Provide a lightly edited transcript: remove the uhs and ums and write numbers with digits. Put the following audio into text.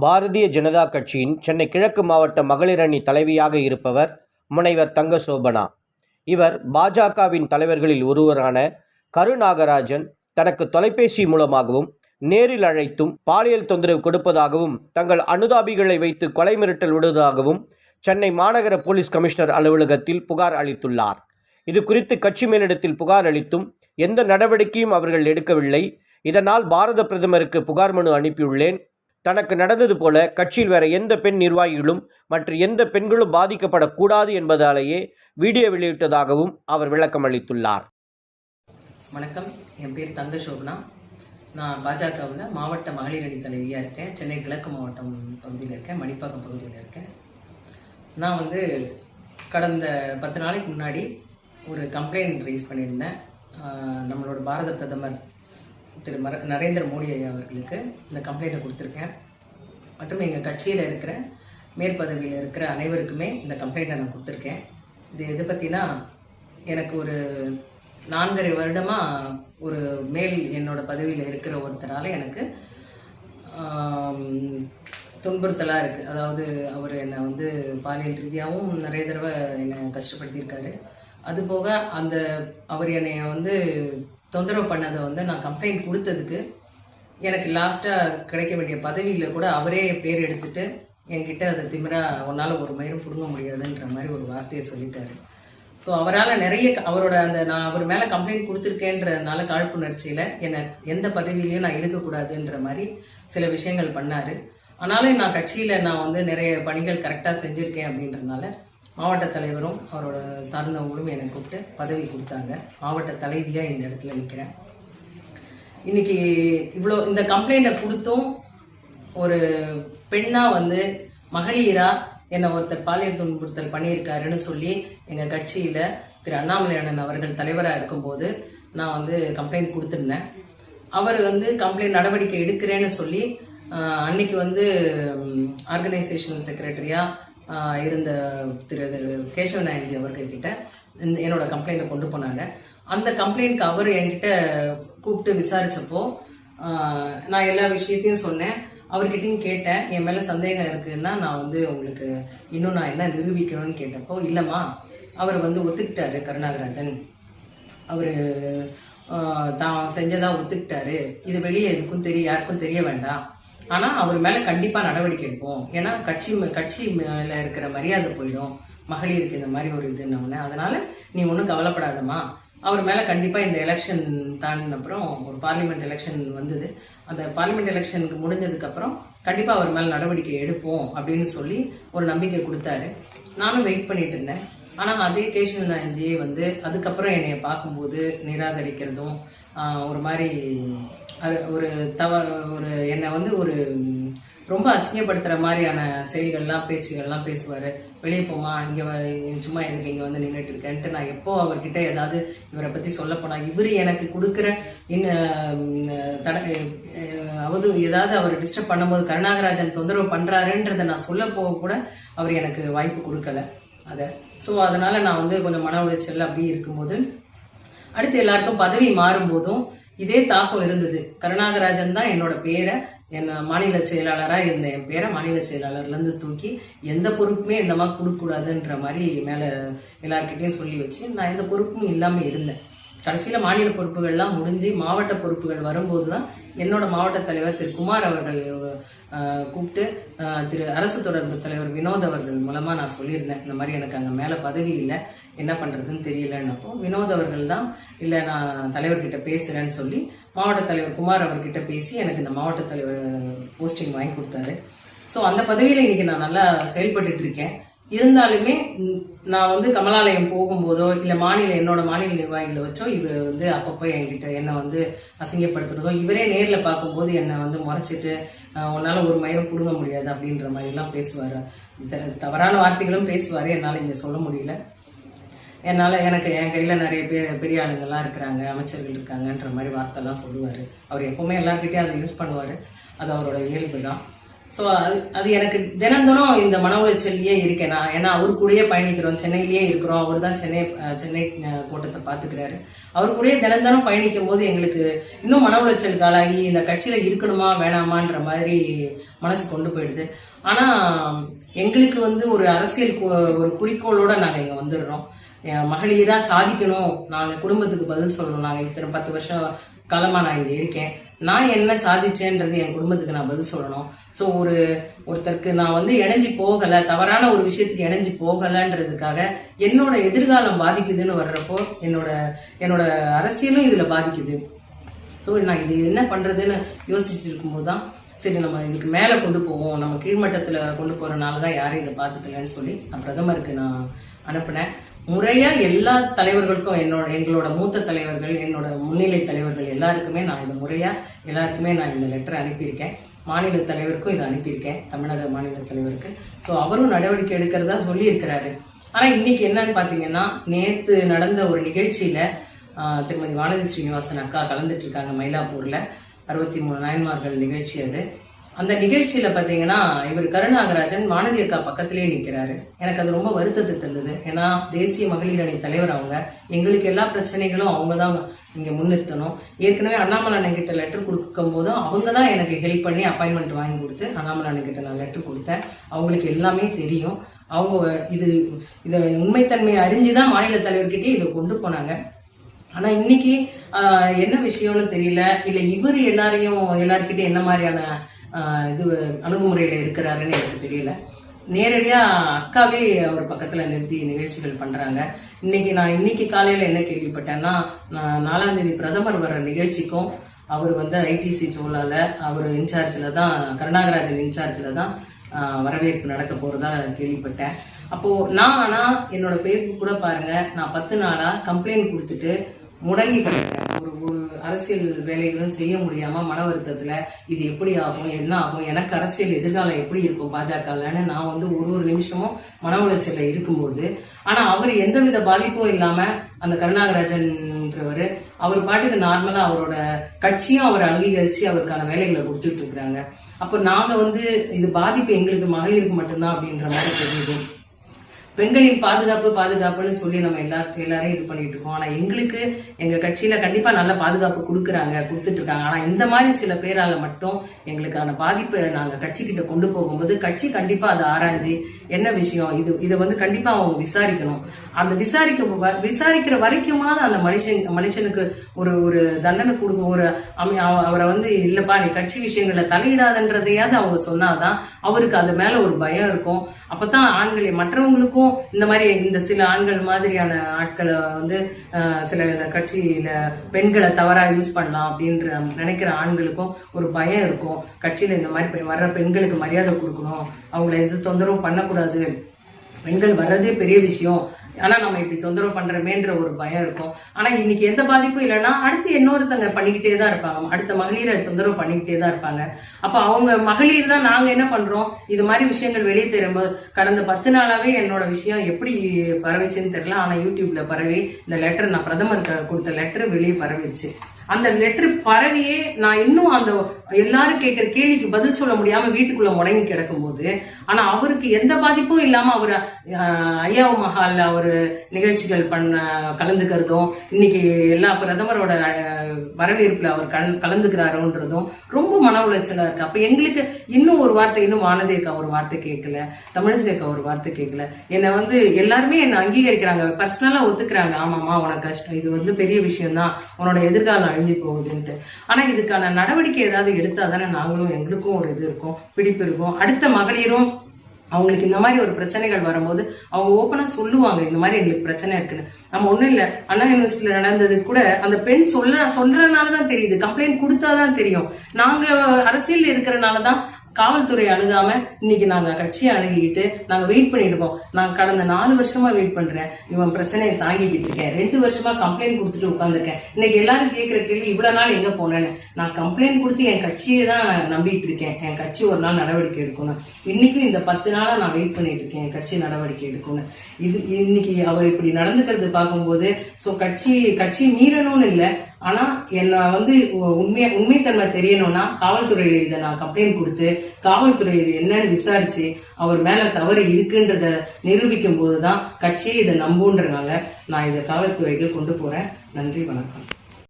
பாரதிய ஜனதா கட்சியின் சென்னை கிழக்கு மாவட்ட மகளிர் அணி தலைவியாக இருப்பவர் முனைவர் தங்கசோபனா. இவர் பாஜகவின் தலைவர்களில் ஒருவரான கருநாகராஜன் தனக்கு தொலைபேசி மூலமாகவும் நேரில் அழைத்தும் பாலியல் தொந்தரவு கொடுப்பதாகவும் தங்கள் அனுதாபிகளை வைத்து கொலை மிரட்டல் விடுவதாகவும் சென்னை மாநகர போலீஸ் கமிஷனர் அலுவலகத்தில் புகார் அளித்துள்ளார். இது குறித்து கட்சி மேலிடத்தில் புகார் அளித்தும் எந்த நடவடிக்கையும் அவர்கள் எடுக்கவில்லை. இதனால் பாரத பிரதமருக்கு புகார் மனு அனுப்பியுள்ளேன். தனக்கு நடந்தது போல கட்சியில் வேற எந்த பெண் நிர்வாகிகளும் மற்ற எந்த பெண்களும் பாதிக்கப்படக்கூடாது என்பதாலேயே வீடியோ வெளியிட்டதாகவும் அவர் விளக்கம் அளித்துள்ளார். வணக்கம், என் பேர் தங்கசோபனா. நான் பாஜகவில் மாவட்ட மகளிர் அணி தலைவியாக இருக்கேன். சென்னை கிழக்கு மாவட்டம் பகுதியில் இருக்கேன், மணிப்பாக்கம் பகுதியில் இருக்கேன். நான் கடந்த 10 நாளைக்கு முன்னாடி ஒரு கம்ப்ளைண்ட் ரைஸ் பண்ணியிருந்தேன். நம்மளோட பாரத பிரதமர் திரு நரேந்திர மோடி ஐயா அவர்களுக்கு இந்த கம்ப்ளைண்ட்டை கொடுத்துருக்கேன். மற்றும் எங்கள் கட்சியில் இருக்கிற மேற்பதவியில் இருக்கிற அனைவருக்குமே இந்த கம்ப்ளைண்ட்டை நான் கொடுத்துருக்கேன். இது எதை பற்றினா, எனக்கு ஒரு 4.5 வருடமாக ஒரு என்னோட பதவியில் இருக்கிற ஒருத்தரால் எனக்கு துன்புறுத்தலாக இருக்குது. அதாவது அவர் என்னை பாலியல் ரீதியாகவும் நிறைய தடவை என்னை கஷ்டப்படுத்தியிருக்காரு. அதுபோக அவர் என்னை தொந்தரவு பண்ணதை நான் கம்ப்ளைண்ட் கொடுத்ததுக்கு எனக்கு லாஸ்ட்டாக கிடைக்க வேண்டிய பதவியில் கூட அவரே பேர் எடுத்துட்டு என்கிட்ட அதை திமிரா உன்னால் ஒரு மயிரும் பிடுங்க முடியாதுன்ற மாதிரி ஒரு வார்த்தையை சொல்லிட்டாரு. ஸோ அவரால் நிறைய நான் அவர் மேலே கம்ப்ளைண்ட் கொடுத்துருக்கேன்றதுனால காழ்ப்புணர்ச்சியில் என்னை எந்த பதவியிலையும் நான் இருக்கக்கூடாதுன்ற மாதிரி சில விஷயங்கள் பண்ணார். ஆனாலும் நான் கட்சியில் நான் நிறைய பணிகள் கரெக்டாக செஞ்சுருக்கேன் அப்படின்றதுனால மாவட்ட தலைவரும் அவரோட சார்ந்தவங்களும் என்னை கூப்பிட்டு பதவி கொடுத்தாங்க. மாவட்ட தலைவியாக இந்த இடத்துல நிற்கிறேன். இன்னைக்கு இந்த கம்ப்ளைண்ட்டை கொடுத்தும் ஒரு பெண்ணாக மகளிரா என்னை ஒருத்தர் பாலியல் துன்புறுத்தல் பண்ணியிருக்காருன்னு சொல்லி எங்கள் கட்சியில் திரு அண்ணாமலை அண்ணன் அவர்கள் தலைவராக இருக்கும்போது நான் கம்ப்ளைண்ட் கொடுத்துருந்தேன். அவர் கம்ப்ளைண்ட் நடவடிக்கை எடுக்கிறேன்னு சொல்லி அன்னைக்கு ஆர்கனைசேஷனல் செக்ரட்டரியாக இருந்த திரு கேசவ நாயகி அவர்கள்கிட்ட என்னோட கம்ப்ளைண்ட்டை கொண்டு போனாங்க. அந்த கம்ப்ளைண்ட்க்கு அவர் என்கிட்ட கூப்பிட்டு விசாரிச்சப்போ நான் எல்லா விஷயத்தையும் சொன்னேன். அவர்கிட்டையும் கேட்டேன், என் மேலே சந்தேகம் இருக்குன்னா நான் உங்களுக்கு இன்னும் நான் என்ன நிரூபிக்கணும்னு கேட்டப்போ, இல்லைம்மா அவர் ஒத்துக்கிட்டாரு. கருநாகராஜன் அவர் தான் செஞ்சதா ஒத்துக்கிட்டாரு. இது வெளியே யாருக்கும் தெரிய வேண்டாம். ஆனால் அவர் மேலே கண்டிப்பாக நடவடிக்கை எடுப்போம். ஏன்னா கட்சி மேலே இருக்கிற மரியாதை போயிடும், மகளிருக்கு இந்த மாதிரி ஒரு இதுன்னு. அதனால நீ ஒன்றும் கவலைப்படாதம்மா, அவர் மேலே கண்டிப்பாக இந்த எலெக்ஷன் தாண்டினப்புறம் ஒரு பார்லிமெண்ட் எலெக்ஷன் வந்தது. அந்த பார்லிமெண்ட் எலெக்ஷனுக்கு முடிஞ்சதுக்கப்புறம் கண்டிப்பாக அவர் மேலே நடவடிக்கை எடுப்போம் அப்படின்னு சொல்லி ஒரு நம்பிக்கை கொடுத்தாரு. நானும் வெயிட் பண்ணிட்டு இருந்தேன். ஆனால் அதே கேஷவ நாயஞ்சியை அதுக்கப்புறம் என்னைய பார்க்கும்போது நிராகரிக்கிறதும் ஒரு மாதிரி என்னை ஒரு ரொம்ப அசிங்கப்படுத்துகிற மாதிரியான செயல்கள்லாம் பேச்சுகள்லாம் பேசுவார். வெளியே போமா, இங்கே சும்மா எதுக்கு இங்கே நின்றுட்டு இருக்கேன்ட்டு நான் எப்போ அவர்கிட்ட ஏதாவது இவரை பற்றி சொல்ல போனால் இவர் எனக்கு கொடுக்குற ஏதாவது அவர் டிஸ்டர்ப் பண்ணும்போது கருநாகராஜன் தொந்தரவு பண்ணுறாருன்றதை நான் சொல்ல போக கூட அவர் எனக்கு வாய்ப்பு கொடுக்கல அதை. ஸோ அதனால் நான் கொஞ்சம் மன உளைச்சல் அப்படி இருக்கும்போது அடுத்து எல்லாருக்கும் பதவி மாறும்போதும் இதே தாக்கம் இருந்தது. கருநாகராஜன் தான் என்னோட பேரை மாநில செயலாளராக இருந்த என் பேரை மாநில செயலாளர்லேருந்து தூக்கி எந்த பொறுப்புமே இந்த மாதிரி கொடுக்கக்கூடாதுன்ற மாதிரி மேலே எல்லார்கிட்டையும் சொல்லி வச்சு நான் எந்த பொறுப்பும் இல்லாமல் இருந்தேன். கடைசியில் மாநில பொறுப்புகள்லாம் முடிஞ்சு மாவட்ட பொறுப்புகள் வரும்போது தான் என்னோட மாவட்ட தலைவர் திரு குமார் அவர்கள் கூப்பிட்டு திரு அரசு தொடர்பு தலைவர் வினோத் அவர்கள் மூலமாக நான் சொல்லியிருந்தேன், இந்த மாதிரி எனக்கு அங்கே மேலே பதவி இல்லை, என்ன பண்ணுறதுன்னு தெரியலன்னப்போ வினோத் அவர்கள் தான் இல்லை நான் தலைவர்கிட்ட பேசுகிறேன்னு சொல்லி மாவட்ட தலைவர் குமார் அவர்கிட்ட பேசி எனக்கு இந்த மாவட்ட தலைவர் போஸ்டிங் வாங்கி கொடுத்தாரு. ஸோ அந்த பதவியில் இன்னைக்கு நான் நல்லா செயல்பட்டு இருக்கேன். இருந்தாலுமே நான் கமலாலயம் போகும்போதோ இல்லை என்னோட மாநில நிர்வாகிகளை வச்சோ இவர் அப்பப்போ என்கிட்ட என்னை அசிங்கப்படுத்துறதோ, இவரே நேரில் பார்க்கும்போது என்னை முறைச்சிட்டு உன்னால ஒரு மயிரும் பிடுங்க முடியாது அப்படின்ற மாதிரிலாம் பேசுவார். தவறான வார்த்தைகளும் பேசுவார். என்னால் இங்கே சொல்ல முடியல. எனக்கு என் கையில் நிறைய பெரிய ஆளுங்கள்லாம் இருக்கிறாங்க, அமைச்சர்கள் இருக்காங்கன்ற மாதிரி வார்த்தைலாம் சொல்லுவார். அவர் எப்பவுமே எல்லார்கிட்டையும் அதை யூஸ் பண்ணுவார். அது அவரோட இயல்பு தான். ஸோ அது எனக்கு தினந்தோறும் இந்த மன உளைச்சல்லையே இருக்கேன் நான். ஏன்னா அவரு கூடயே பயணிக்கிறோம், சென்னையிலேயே இருக்கிறோம். அவர் தான் சென்னை கோட்டத்தை பார்த்துக்கிறாரு. அவர் கூடயே தினந்தோறும் பயணிக்கும் போது எங்களுக்கு இன்னும் மன உளைச்சலுக்கு ஆளாகி இந்த கட்சியில இருக்கணுமா வேணாமான்ற மாதிரி மனசு கொண்டு போயிடுது. ஆனா எங்களுக்கு வந்து ஒரு அரசியல் ஒரு குறிக்கோளோட நாங்க இங்க வந்துடுறோம். மகளிரா சாதிக்கணும், நாங்க குடும்பத்துக்கு பதில் சொல்லணும். நாங்க இத்தனை 10 வருஷம் காலமா நான் இங்க இருக்கேன், நான் என்ன சாதிச்சேன்றது என் குடும்பத்துக்கு நான் பதில் சொல்லணும். ஸோ ஒருத்தருக்கு நான் வந்து இணைஞ்சு போகல, தவறான ஒரு விஷயத்துக்கு இணைஞ்சு போகலன்றதுக்காக என்னோட எதிர்காலம் பாதிக்குதுன்னு வர்றப்போ என்னோட அரசியலும் இதுல பாதிக்குது. ஸோ நான் இது என்ன பண்றதுன்னு யோசிச்சுட்டு இருக்கும்போது தான் சரி நம்ம இதுக்கு மேல கொண்டு போவோம், நம்ம கீழ்மட்டத்துல கொண்டு போறதுனாலதான் யாரும் இதை பாத்துக்கலன்னு சொல்லி நான் பிரதமருக்கு நான் அனுப்புனேன். முறையா எல்லா தலைவர்களுக்கும் எங்களோட மூத்த தலைவர்கள், என்னோட முன்னிலை தலைவர்கள் எல்லாருக்குமே நான் இந்த முறையா எல்லாருக்குமே நான் இந்த லெட்டர் அனுப்பியிருக்கேன். மாநில தலைவருக்கும் இதை அனுப்பியிருக்கேன், தமிழக மாநில தலைவருக்கு. ஸோ அவரும் நடவடிக்கை எடுக்கிறதா சொல்லி இருக்கிறாரு. ஆனா இன்னைக்கு என்னன்னு பாத்தீங்கன்னா, நேத்து நடந்த ஒரு நிகழ்ச்சியில திருமதி வானதி ஸ்ரீனிவாசன் அக்கா கலந்துட்டு இருக்காங்க மயிலாப்பூர்ல. 63 நாயன்மார்கள் நிகழ்ச்சி அது. அந்த நிகழ்ச்சியில பாத்தீங்கன்னா இவர் கருநாகராஜன் வானதி அக்கா பக்கத்திலேயே நிற்கிறாரு. எனக்கு அது ரொம்ப வருத்தத்தை தந்தது. ஏன்னா தேசிய மகளிர் அணி தலைவர் அவங்க, எங்களுக்கு எல்லா பிரச்சனைகளும் அவங்கதான் இங்க முன்னிறுத்தணும். ஏற்கனவே அண்ணாமலை அண்ணன் கிட்ட லெட்டர் கொடுக்கும் போதும் அவங்க தான் எனக்கு ஹெல்ப் பண்ணி அப்பாயின்மெண்ட் வாங்கி கொடுத்து அண்ணாமலை அண்ணன் கிட்ட நான் லெட்டர் கொடுத்தேன். அவங்களுக்கு எல்லாமே தெரியும். அவங்க இதை உண்மைத்தன்மையை அறிஞ்சுதான் மாநில தலைவர்கிட்டே இதை கொண்டு போனாங்க. ஆனா இன்னைக்கு என்ன விஷயம்னு தெரியல, இல்ல இவர் எல்லார்கிட்ட என்ன மாதிரியான இது அணுகுமுறையில இருக்கிறாருன்னு எனக்கு தெரியல. நேரடியா அக்காவே அவர் பக்கத்துல நிறுத்தி நிகழ்ச்சிகள் பண்றாங்க. இன்னைக்கு காலையில என்ன கேள்விப்பட்டேன்னா, 4ஆம் தேதி பிரதமர் வர்ற நிகழ்ச்சிக்கும் அவர் வந்து ஐடிசி சோலால அவர் இன்சார்ஜ்ல தான், கருநாகராஜன் இன்சார்ஜ்ல தான் வரவேற்பு நடக்க போறதா கேள்விப்பட்டேன். அப்போ ஆனா என்னோட ஃபேஸ்புக் கூட பாருங்க, நான் 10 நாளா கம்ப்ளைண்ட் கொடுத்துட்டு முடங்கி கிடக்கிறேன். ஒரு அரசியல் வேலைகளும் செய்ய முடியாம மன வருத்தத்துல இது எப்படி ஆகும், என்ன ஆகும், எனக்கு அரசியல் எதிர்காலம் எப்படி இருக்கும் பாஜகலன்னு நான் வந்து ஒரு நிமிஷமும் மன உளைச்சல்ல இருக்கும்போது, ஆனா அவர் எந்தவித பாதிப்பும் இல்லாம அந்த கருநாகராஜன்றவர் அவர் பாட்டுக்கு நார்மலா அவரோட கட்சியும் அவர் அங்கீகரிச்சு அவருக்கான வேலைகளை கொடுத்துட்டு இருக்கிறாங்க. அப்போ நாங்க வந்து இது பாதிப்பு எங்களுக்கு மகளிருக்கு மட்டும்தான் அப்படின்ற மாதிரி தெரியுது. பெண்களின் பாதுகாப்புன்னு சொல்லி நம்ம எல்லாரையும் இது பண்ணிட்டு இருக்கோம். ஆனா எங்களுக்கு எங்க கட்சியில கண்டிப்பா நல்ல பாதுகாப்பு கொடுத்துட்டு இருக்காங்க. ஆனா இந்த மாதிரி சில பேரால மட்டும் எங்களுக்கான பாதிப்பை நாங்க கட்சி கிட்ட கொண்டு போகும்போது கட்சி கண்டிப்பா அதை ஆராய்ஞ்சு என்ன விஷயம் இதை வந்து கண்டிப்பா அவங்க விசாரிக்கணும். அந்த விசாரிக்கிற வரைக்குமாவது அந்த மனுஷனுக்கு ஒரு தண்டனை கொடுக்க, அவரை வந்து இல்லப்பா நீ கட்சி விஷயங்களை தலையிடாதன்றதையாவது அவங்க சொன்னாதான் அவருக்கு அது மேல ஒரு பயம் இருக்கும். அப்பதான் ஆண்களை மற்றவங்களுக்கும் இந்த மாதிரி இந்த சில ஆண்கள் மாதிரியான ஆட்களை வந்து சில கட்சியில பெண்களை தவறா யூஸ் பண்ணலாம் அப்படின்ற நினைக்கிற ஆண்களுக்கும் ஒரு பயம் இருக்கும். கட்சியில இந்த மாதிரி வர்ற பெண்களுக்கு மரியாதை கொடுக்கணும், அவங்களை எது தொந்தரவும் பண்ணக்கூடாது, பெண்கள் வர்றதே பெரிய விஷயம், ஆனா நம்ம இப்படி தொந்தரவு பண்றமேன்ற ஒரு பயம் இருக்கும். ஆனா இன்னைக்கு எந்த பாதிப்பும் இல்லைன்னா அடுத்து இன்னொருத்தங்க பண்ணிக்கிட்டே தான் இருப்பாங்க, அடுத்த மகளிரை தொந்தரவு பண்ணிக்கிட்டே தான் இருப்பாங்க. அப்ப அவங்க மகளிர் தான் நாங்க என்ன பண்றோம், இது மாதிரி விஷயங்கள் வெளியே தெரியும்போது கடந்த 10 நாளாவே என்னோட விஷயம் எப்படி பரவிச்சுன்னு தெரியல. ஆனா யூடியூப்ல பரவி இந்த லெட்டர், நான் பிரதமருக்கு கொடுத்த லெட்டர் வெளியே பரவிடுச்சு. அந்த லெட்டர் பரவியே நான் இன்னும் அந்த எல்லாரும் கேட்கிற கேள்விக்கு பதில் சொல்ல முடியாம வீட்டுக்குள்ள முடங்கி கிடக்கும் போது, ஆனா அவருக்கு எந்த பாதிப்பும் இல்லாம அவர் ஐயாவு மஹால்ல ஒரு நிகழ்ச்சிகள் கலந்துக்கிறதும், இன்னைக்கு எல்லா பிரதமரோட வரவேற்புல அவர் கலந்துக்கிறாரோன்றதும் ரொம்ப மன உளைச்சலா இருக்கு. அப்ப எங்களுக்கு இன்னும் ஒரு வார்த்தை, இன்னும் வானதேக்கா ஒரு வார்த்தை கேட்கல, தமிழிசைக்கா ஒரு வார்த்தை கேட்கல. என்னை வந்து எல்லாருமே என்னை அங்கீகரிக்கிறாங்க, பர்சனலா ஒத்துக்கிறாங்க. ஆமாமா உனக்கு கஷ்டம், இது வந்து பெரிய விஷயம் தான், உன்னோட எதிர்காலம் அழிஞ்சு போகுதுன்ட்டு. ஆனா இதுக்கான நடவடிக்கை ஏதாவது எடுத்தாதானே நாங்களும் எங்களுக்கும் ஒரு இது இருக்கும், பிடிப்பு இருக்கும். அடுத்த மகளிரும் அவங்களுக்கு இந்த மாதிரி ஒரு பிரச்சனைகள் வரும்போது அவங்க ஓப்பனா சொல்லுவாங்க, இந்த மாதிரி எங்களுக்கு பிரச்சனை இருக்குன்னு. நம்ம ஒண்ணும் இல்ல, அண்ணா யூனிவர்சிட்டியில நடந்தது கூட அந்த பெண் சொல்றதுனாலதான் தெரியுது, கம்ப்ளைண்ட் கொடுத்தாதான் தெரியும். நாங்க அரசியல் இருக்கிறதுனாலதான் காவல்துறை அணுகாம இன்னைக்கு நாங்க கட்சியை அணுகிட்டு நாங்க வெயிட் பண்ணிட்டு இருக்கோம். நான் கடந்த 4 வருஷமா வெயிட் பண்றேன், இவன் பிரச்சனையை தாங்கிக்கிட்டு இருக்கேன், 2 வருஷமா கம்ப்ளைண்ட் கொடுத்துட்டு உட்காந்துருக்கேன். இன்னைக்கு எல்லாரும் கேட்கிற கேள்வி இவ்வளவு நாள் எங்க போனேன்னு. நான் கம்ப்ளைண்ட் கொடுத்து என் கட்சியை தான் நான் நம்பிட்டு இருக்கேன், என் கட்சி ஒரு நாள் நடவடிக்கை எடுக்கணும். இன்னைக்கும் இந்த 10 நாளா நான் வெயிட் பண்ணிட்டு இருக்கேன் என் கட்சி நடவடிக்கை எடுக்கணும். இன்னைக்கு அவர் இப்படி நடந்துக்கிறது பார்க்கும்போது கட்சி மீறணும்னு இல்லை, ஆனா என்ன வந்து உண்மைத்தன்மை தெரியணும்னா காவல்துறையில இதை நான் கம்ப்ளைண்ட் கொடுத்து காவல்துறை இது என்னன்னு விசாரிச்சு அவர் மேல தவறு இருக்குன்றத நிரூபிக்கும் போதுதான் கட்சியை இதை நம்புன்றனால நான் இதை காவல்துறைக்கு கொண்டு போறேன். நன்றி, வணக்கம்.